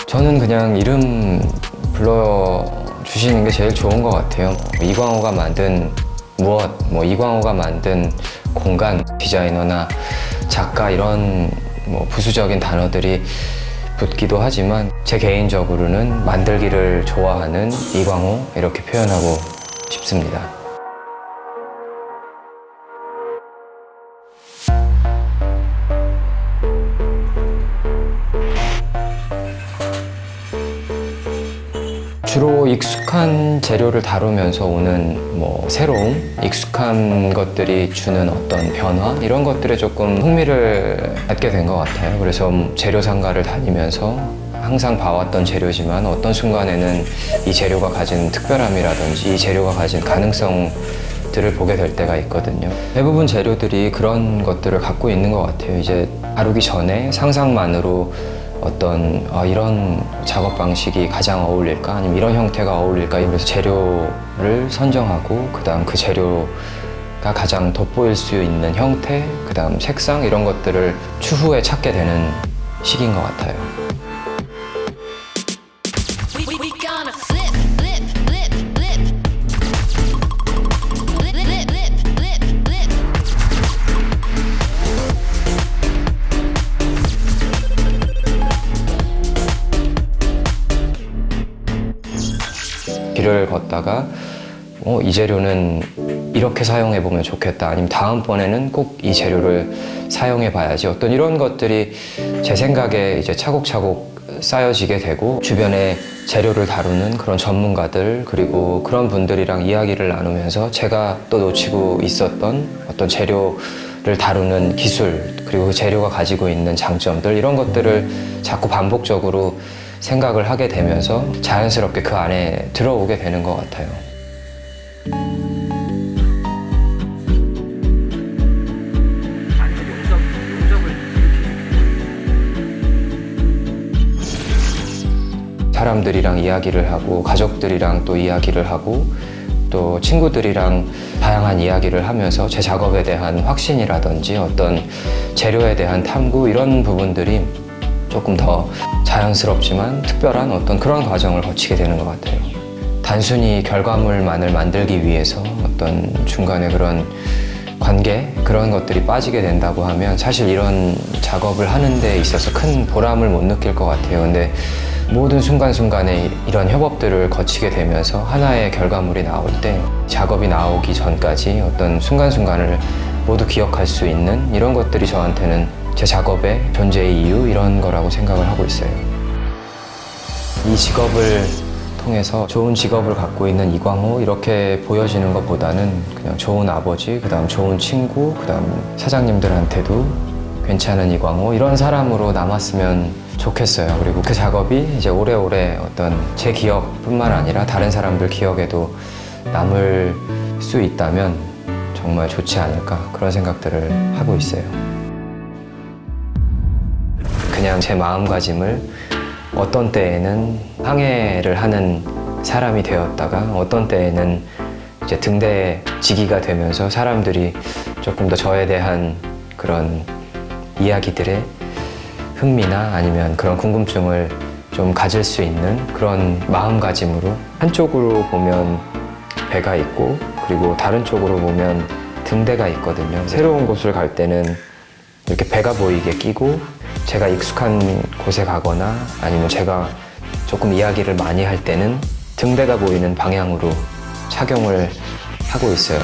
저는 그냥 이름 불러주시는 게 제일 좋은 것 같아요. 이광호가 만든 무엇, 이광호가 만든 공간, 디자이너나 작가 이런 부수적인 단어들이 붙기도 하지만 제 개인적으로는 만들기를 좋아하는 이광호 이렇게 표현하고 싶습니다. 주로 익숙한 재료를 다루면서 오는 새로움, 익숙한 것들이 주는 어떤 변화 이런 것들에 조금 흥미를 갖게 된 것 같아요. 그래서 재료 상가를 다니면서 항상 봐왔던 재료지만 어떤 순간에는 이 재료가 가진 특별함이라든지 이 재료가 가진 가능성들을 보게 될 때가 있거든요. 대부분 재료들이 그런 것들을 갖고 있는 것 같아요. 이제 다루기 전에 상상만으로 어떤 이런 작업 방식이 가장 어울릴까 아니면 이런 형태가 어울릴까 그래서 재료를 선정하고 그다음 그 재료가 가장 돋보일 수 있는 형태 그다음 색상 이런 것들을 추후에 찾게 되는 시기인 것 같아요. 길을 걷다가 이 재료는 이렇게 사용해보면 좋겠다 아니면 다음번에는 꼭 이 재료를 사용해봐야지 어떤 이런 것들이 제 생각에 이제 차곡차곡 쌓여지게 되고 주변에 재료를 다루는 그런 전문가들 그리고 그런 분들이랑 이야기를 나누면서 제가 또 놓치고 있었던 어떤 재료를 다루는 기술 그리고 그 재료가 가지고 있는 장점들 이런 것들을 자꾸 반복적으로 생각을 하게 되면서 자연스럽게 그 안에 들어오게 되는 것 같아요. 사람들이랑 이야기를 하고 가족들이랑 또 이야기를 하고 또 친구들이랑 다양한 이야기를 하면서 제 작업에 대한 확신이라든지 어떤 재료에 대한 탐구 이런 부분들이 조금 더 자연스럽지만 특별한 어떤 그런 과정을 거치게 되는 것 같아요. 단순히 결과물만을 만들기 위해서 어떤 중간에 그런 관계 그런 것들이 빠지게 된다고 하면 사실 이런 작업을 하는 데 있어서 큰 보람을 못 느낄 것 같아요. 근데 모든 순간순간에 이런 협업들을 거치게 되면서 하나의 결과물이 나올 때 작업이 나오기 전까지 어떤 순간순간을 모두 기억할 수 있는 이런 것들이 저한테는 제 작업의 존재의 이유 이런 거라고 생각을 하고 있어요. 이 직업을 통해서 좋은 직업을 갖고 있는 이광호 이렇게 보여지는 것보다는 그냥 좋은 아버지, 그다음 좋은 친구, 그다음 사장님들한테도 괜찮은 이광호 이런 사람으로 남았으면 좋겠어요. 그리고 그 작업이 이제 오래오래 어떤 제 기억뿐만 아니라 다른 사람들 기억에도 남을 수 있다면 정말 좋지 않을까 그런 생각들을 하고 있어요. 그냥 제 마음가짐을 어떤 때에는 항해를 하는 사람이 되었다가 어떤 때에는 이제 등대지기가 되면서 사람들이 조금 더 저에 대한 그런 이야기들에 흥미나 아니면 그런 궁금증을 좀 가질 수 있는 그런 마음가짐으로 한쪽으로 보면 배가 있고 그리고 다른 쪽으로 보면 등대가 있거든요. 새로운 곳을 갈 때는 이렇게 배가 보이게 끼고 제가 익숙한 곳에 가거나 아니면 제가 조금 이야기를 많이 할 때는 등대가 보이는 방향으로 착용을 하고 있어요.